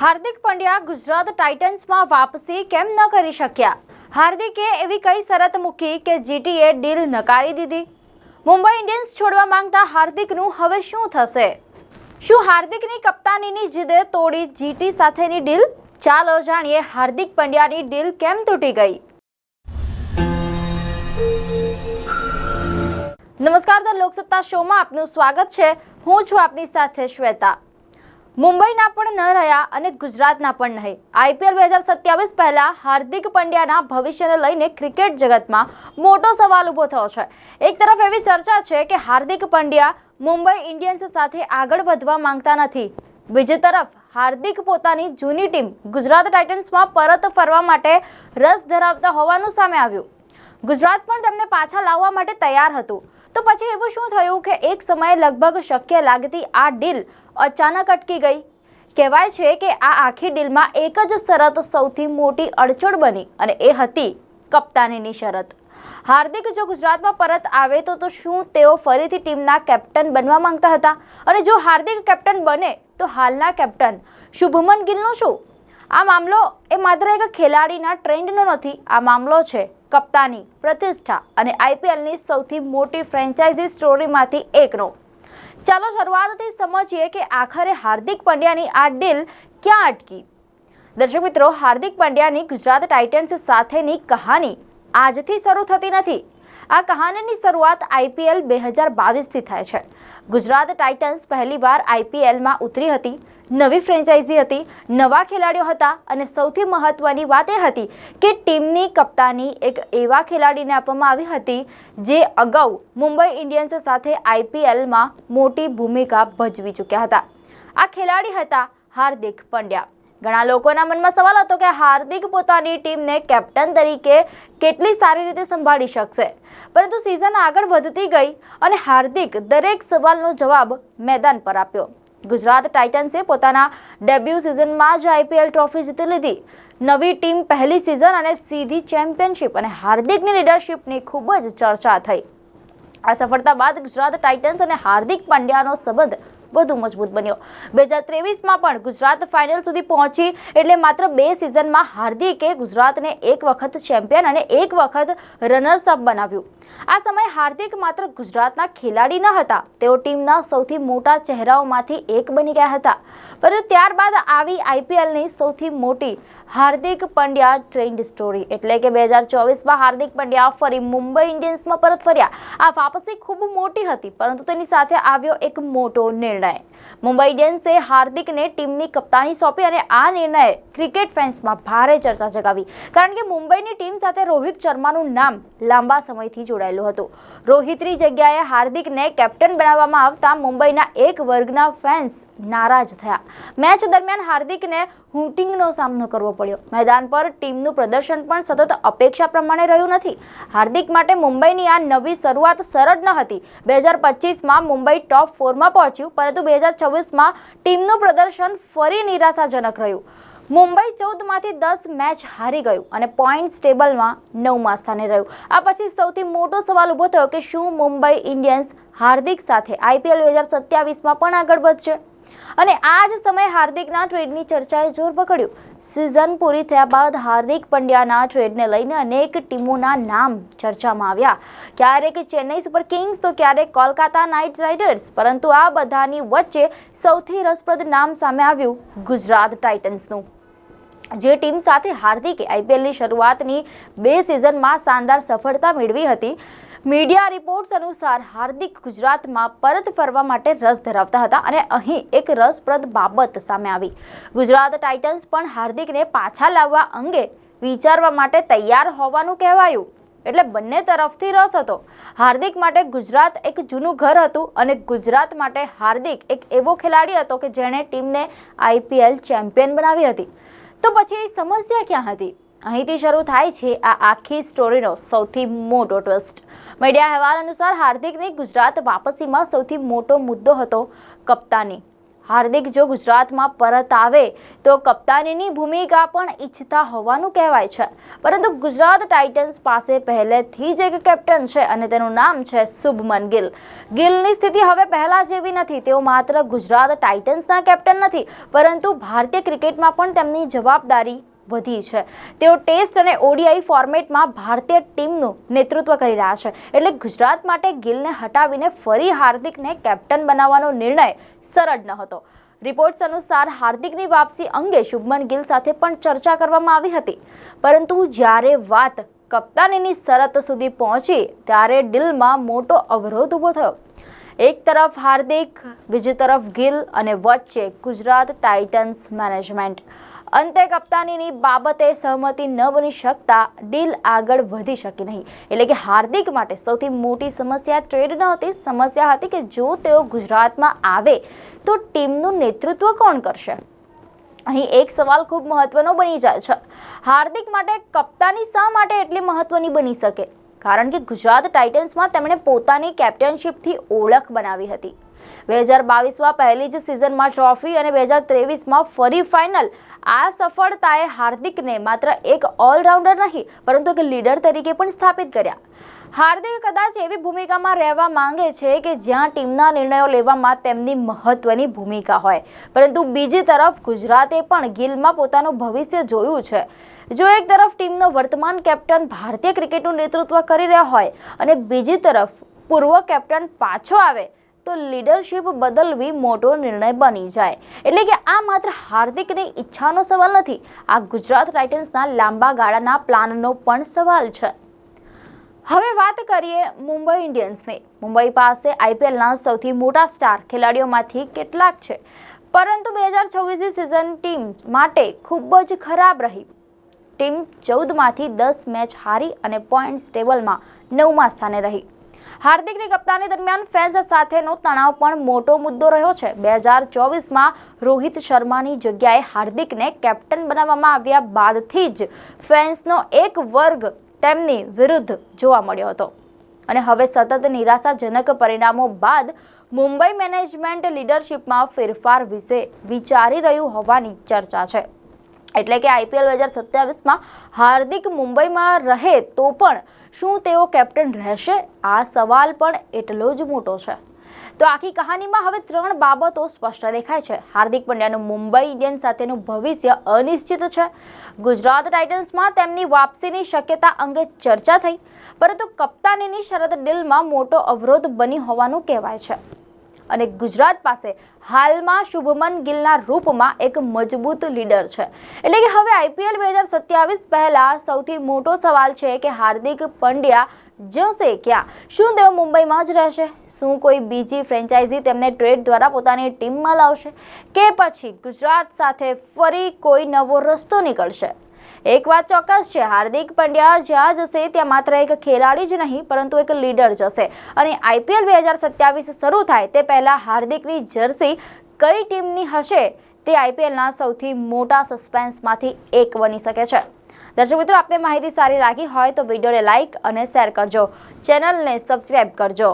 હાર્દિક પંડ્યા ગુજરાત ટાઇટન્સમાં વાપસી કેમ ન કરી શક્યા? હાર્દિકે એવી કઈ શરત મૂકી કે જીટીએ ડીલ નકારી દીધી? મુંબઈ ઇન્ડિયન્સ છોડવા માંગતા હાર્દિકનું હવે શું થશે? શું હાર્દિકની કપ્તાનીની જીદે તોડી જીટી સાથેની ડીલ? ચાલો જાણીએ હાર્દિક પંડ્યાની ડીલ કેમ તૂટી ગઈ. નમસ્કાર, ધ લોકસત્તા શોમાં આપનું સ્વાગત છે. હું છું આપની સાથે શ્વેતા. મુંબઈના પણ ન રહ્યા અને ગુજરાતના પણ નહીં. આઈપીએલ 2027 પહેલા હાર્દિક પંડ્યાના ભવિષ્યને લઈને ક્રિકેટ જગતમાં મોટો સવાલ ઊભો થયો છે. એક તરફ એવી ચર્ચા છે કે હાર્દિક પંડ્યા મુંબઈ ઇન્ડિયન્સ સાથે આગળ વધવા માંગતા નથી. બીજી તરફ હાર્દિક પોતાની જૂની ટીમ ગુજરાત ટાઇટન્સમાં પરત ફરવા માટે રસ ધરાવતા હોવાનું સામે આવ્યું. ગુજરાત પણ તેમને પાછા લાવવા માટે તૈયાર હતું. તો પછી એવું શું થયું કે એક સમયે લગભગ શક્ય લાગતી આ ડીલ અચાનક અટકી ગઈ? કહેવાય છે કે આ આખી ડીલમાં એક જ શરત સૌથી મોટી અડચણ બની અને એ હતી કપ્તાનીની શરત. હાર્દિક જો ગુજરાતમાં પરત આવે તો શું તેઓ ફરીથી ટીમના કેપ્ટન બનવા માંગતા હતા? અને જો હાર્દિક કેપ્ટન બને તો હાલના કેપ્ટન શુભમન ગિલનું શું? આ મામલો એ માત્ર એક ખેલાડીના ટ્રેન્ડનો નથી. આ મામલો છે કપ્તાની, પ્રતિષ્ઠા અને આઈપીએલની સૌથી મોટી ફ્રેન્ચાઇઝી સ્ટોરીમાંથી એકનો. ચાલો શરૂઆતથી સમજીએ કે આખરે હાર્દિક પંડ્યાની આ ડીલ ક્યાં અટકી. દર્શક મિત્રો, હાર્દિક પંડ્યાની ગુજરાત ટાઇટન્સ સાથેની કહાની આજથી શરૂ થતી નથી. આ કહાનીની શરૂઆત આઈપીએલ 2022થી થાય છે. ગુજરાત ટાઇટન્સ પહેલીવાર આઈપીએલમાં ઉતરી હતી. નવી ફ્રેન્ચાઇઝી હતી, નવા ખેલાડીઓ હતા અને સૌથી મહત્વની વાત એ હતી કે ટીમની કપ્તાની એક એવા ખેલાડીને આપવામાં આવી હતી જે અગાઉ મુંબઈ ઇન્ડિયન્સ સાથે આઈપીએલમાં મોટી ભૂમિકા ભજવી ચૂક્યા હતા. આ ખેલાડી હતા હાર્દિક પંડ્યા. ઘણા લોકોના મનમાં સવાલ હતો કે હાર્દિક પોતાની ટીમને કેપ્ટન તરીકે કેટલી સારી રીતે સંભાળી શકશે. પરંતુ સિઝન આગળ વધતી ગઈ અને હાર્દિક દરેક સવાલનો જવાબ મેદાન પર આપ્યો. ગુજરાત ટાઇટન્સે પોતાના ડેબ્યુ સિઝનમાં જ આઈપીએલ ટ્રોફી જીતી લીધી. નવી ટીમ, પહેલી સિઝન અને સીધી ચેમ્પિયનશિપ અને હાર્દિકની લીડરશિપની ખૂબ જ ચર્ચા થઈ. આ સફળતા બાદ ગુજરાત ટાઇટન્સ અને હાર્દિક પંડ્યાનો સંબંધ વધુ મજબૂત બન્યો. 2023માં પણ ગુજરાત ફાઇનલ સુધી પહોંચી. એટલે માત્ર 2 સિઝનમાં હાર્દિકે ગુજરાતને એક વખત ચેમ્પિયન અને એક વખત રનર્સ અપ બનાવ્યું. આ સમયે હાર્દિક માત્ર ગુજરાતના ખેલાડી ન હતા, તેઓ ટીમના સૌથી મોટા ચહેરાઓમાંથી એક બની ગયા હતા. પરંતુ ત્યારબાદ આવી આઈપીએલની સૌથી મોટી હાર્દિક પંડ્યા ટ્રેન્ડ સ્ટોરી. એટલે કે 2024માં હાર્દિક પંડ્યા ફરી મુંબઈ ઇન્ડિયન્સમાં પરત ફર્યા. આ વાપસી ખૂબ મોટી હતી, પરંતુ તેની સાથે આવ્યો એક મોટો નિર્ણય. મુંબઈ ઇન્ડિયન્સે હાર્દિકને ટીમની કપ્તાની સોંપી અને આ નિર્ણયે ક્રિકેટ ફેન્સમાં ભારે ચર્ચા જગાવી. કારણ કે મુંબઈની ટીમ સાથે રોહિત શર્માનું નામ લાંબા સમયથી જોડાયેલું હતું. રોહિતની જગ્યાએ હાર્દિકને કેપ્ટન બનાવવામાં આવતા મુંબઈના એક વર્ગના ફેન્સ નારાજ થયા. મેચ દરમિયાન હાર્દિકને હૂટિંગનો સામનો કરવો પડ્યો. મેદાન પર ટીમનું પ્રદર્શન પણ સતત અપેક્ષા પ્રમાણે રહ્યું નથી. હાર્દિક માટે મુંબઈની આ નવી શરૂઆત સરળ ન હતી. 2025માં મુંબઈ ટોપ 4માં પહોંચ્યું, પરંતુ 2026માં ટીમનું પ્રદર્શન ફરી નિરાશાજનક રહ્યું. મુંબઈ 14માંથી 10 મેચ હારી ગયું અને પોઈન્ટ્સ ટેબલમાં 9મા સ્થાને રહ્યું. આ પછી સૌથી મોટો સવાલ ઊભો થયો કે શું મુંબઈ ઇન્ડિયન્સ હાર્દિક સાથે આઈપીએલ 2027માં પણ આગળ વધશે? અને આ જ સમયે હાર્દિકના ટ્રેડની ચર્ચાએ જોર પકડ્યું. સિઝન પૂરી થયા બાદ હાર્દિક પંડ્યાના ટ્રેડને લઈને અનેક ટીમોના નામ ચર્ચામાં આવ્યા. ક્યારેક ચેન્નઈ સુપર કિંગ્સ તો ક્યારેક કોલકાતા નાઇટ રાઇડર્સ. પરંતુ આ બધાની વચ્ચે સૌથી રસપ્રદ નામ સામે આવ્યું ગુજરાત ટાઇટન્સનું. જે ટીમ સાથે હાર્દિકે આઈપીએલની શરૂઆતની 2 સિઝનમાં શાનદાર સફળતા મેળવી હતી. મીડિયા રિપોર્ટ્સ અનુસાર હાર્દિક ગુજરાતમાં પરત ફરવા માટે રસ ધરાવતા હતા અને અહીં એક રસપ્રદ બાબત સામે આવી. ગુજરાત ટાઇટન્સ પણ હાર્દિકને પાછા લાવવા અંગે વિચારવા માટે તૈયાર હોવાનું કહેવાયું. એટલે બંને તરફથી રસ હતો. હાર્દિક માટે ગુજરાત એક જૂનું ઘર હતું અને ગુજરાત માટે હાર્દિક એક એવો ખેલાડી હતો કે જેણે ટીમને આઈપીએલ ચેમ્પિયન બનાવી હતી. તો પછી સમસ્યા ક્યાં હતી? અહીંથી શરૂ થાય છે આ આખી સ્ટોરીનો સૌથી મોટો ટ્વિસ્ટ. મીડિયા અહેવાલ અનુસાર હાર્દિકની ગુજરાત વાપસીમાં સૌથી મોટો મુદ્દો હતો કપ્તાની. હાર્દિક જો ગુજરાતમાં પરત આવે તો કપ્તાનીની ભૂમિકા પણ ઈચ્છતા હોવાનું કહેવાય છે, પરંતુ ગુજરાત ટાઇટન્સ પાસે પહેલેથી જ એક કેપ્ટન છે અને તેનું નામ છે શુભમન ગિલ. ગિલની સ્થિતિ હવે પહેલા જેવી નથી. તેઓ માત્ર ગુજરાત ટાઇટન્સના કેપ્ટન નથી, પરંતુ ભારતીય ક્રિકેટમાં પણ તેમની જવાબદારી વધી છે. તેઓ ટેસ્ટ અને ઓડીઆઈ ફોર્મેટમાં ભારતીય ટીમનું નેતૃત્વ કરી રહ્યા છે. એટલે ગુજરાત માટે ગિલને હટાવીને ફરી હાર્દિકને કેપ્ટન બનાવવાનો નિર્ણય સરળ ન હતો. રિપોર્ટ્સ અનુસાર હાર્દિકની વાપસી અંગે શુભમન ગિલ સાથે પણ ચર્ચા કરવામાં આવી હતી, પરંતુ જ્યારે વાત કપ્તાનીની શરત સુધી પહોંચી ત્યારે ડીલમાં મોટો અવરોધ ઊભો થયો. એક તરફ હાર્દિક, બીજી તરફ ગિલ અને વચ્ચે ગુજરાત ટાઇટન્સ મેનેજમેન્ટ. અંતે કપ્તાનીની બાબતે સહમતિ ન બની શકતા ડીલ આગળ વધી શકી નહીં. એટલે કે હાર્દિક માટે સૌથી મોટી સમસ્યા ટ્રેડ નહોતી. સમસ્યા હતી કે જો તેઓ ગુજરાતમાં આવે તો ટીમનું નેતૃત્વ કોણ કરશે. અહીં એક સવાલ ખૂબ મહત્વનો બની જાય છે. હાર્દિક માટે કપ્તાની શા માટે એટલી મહત્વની બની શકે? કારણ કે ગુજરાત ટાઇટન્સમાં તેમણે પોતાની કેપ્ટનશિપથી ઓળખ બનાવી હતી. 2022માં પહેલી જ સિઝનમાં ટ્રોફી અને 2023માં ફરી ફાઇનલ. આ સફળતાએ હાર્દિકને માત્ર એક ઓલરાઉન્ડર નહીં, પરંતુ એક લીડર તરીકે પણ સ્થાપિત કર્યા. હાર્દિક કદાચ એવી ભૂમિકામાં રહેવા માંગે છે કે જ્યાં ટીમના નિર્ણયો લેવામાં તેમની મહત્વની ભૂમિકા હોય, પરંતુ બીજી તરફ ગુજરાતે પણ ગિલમાં પોતાનું ભવિષ્ય જોયું છે. જો એક તરફ ટીમનો વર્તમાન કેપ્ટન ભારતીય ક્રિકેટનું નેતૃત્વ કરી રહ્યા હોય અને બીજી તરફ પૂર્વ કેપ્ટન પાછો આવે તો લીડરશિપ બદલવી મોટો નિર્ણય બની જાય. એટલે કે આ માત્ર હાર્દિકની ઈચ્છાનો સવાલ નથી, આ ગુજરાત ટાઇટન્સના લાંબા ગાળાના પ્લાનનો પણ સવાલ છે. હવે વાત કરીએ મુંબઈ ઇન્ડિયન્સની. મુંબઈ પાસે આઈપીએલના સૌથી મોટા સ્ટાર ખેલાડીઓમાંથી કેટલાક છે, પરંતુ 2026ની સિઝન ટીમ માટે ખૂબ જ ખરાબ રહી. ટીમ 14માંથી 10 મેચ હારી અને પોઈન્ટ્સ ટેબલમાં 9મા સ્થાને રહી. હાર્દિકની કપ્તાની દરમિયાન ફેન્સ સાથેનો તણાવ પણ મોટો મુદ્દો રહ્યો છે. 2024માં રોહિત શર્માની જગ્યાએ હાર્દિકને કેપ્ટન બનાવવામાં આવ્યા બાદથી જ ફેન્સનો એક વર્ગ તેમની વિરુદ્ધ જોવા મળ્યો હતો અને હવે સતત નિરાશાજનક પરિણામો બાદ મુંબઈ મેનેજમેન્ટ લીડરશિપમાં ફેરફાર વિશે વિચારી રહ્યું હોવાની ચર્ચા છે. એટલે કે આઈપીએલ 2027માં હાર્દિક મુંબઈમાં રહે તો પણ શું તેઓ કેપ્ટન રહેશે? આ સવાલ પણ એટલો જ મોટો છે. તો આખી કહાનીમાં હવે 3 બાબતો સ્પષ્ટ દેખાય છે. હાર્દિક પંડ્યાનું મુંબઈ ઇન્ડિયન્સ સાથેનું ભવિષ્ય અનિશ્ચિત છે. ગુજરાત ટાઇટન્સમાં તેમની વાપસીની શક્યતા અંગે ચર્ચા થઈ, પરંતુ કપ્તાનીની શરત ડીલમાં મોટો અવરોધ બની હોવાનું કહેવાય છે. અને ગુજરાત પાસે હાલમાં શુભમન ગિલના રૂપમાં એક મજબૂત લીડર છે. એટલે કે હવે આઈપીએલ 2027 પહેલા સૌથી મોટો સવાલ છે કે હાર્દિક પંડ્યા જશે ક્યાં? શું તેઓ મુંબઈમાં જ રહેશે? શું કોઈ બીજી ફ્રેન્ચાઇઝી તેમને ટ્રેડ દ્વારા પોતાની ટીમમાં લાવશે, કે પછી ગુજરાત સાથે ફરી કોઈ નવો રસ્તો નીકળશે? એક વાત ચોક્કસ છે, હાર્દિક પંડ્યા જ્યાં જશે ત્યાં માત્ર એક ખેલાડી જ નહીં, પરંતુ એક લીડર જશે. અને આઈપીએલ 2027 શરૂ થાય તે પહેલા હાર્દિકની જર્સી કઈ ટીમની હશે તે આઈપીએલના સૌથી મોટા સસ્પેન્સમાંથી એક બની શકે છે. દર્શક મિત્રો, આપને માહિતી સારી લાગી હોય તો વિડીયોને લાઇક અને શેર કરજો, ચેનલને સબસ્ક્રાઇબ કરજો.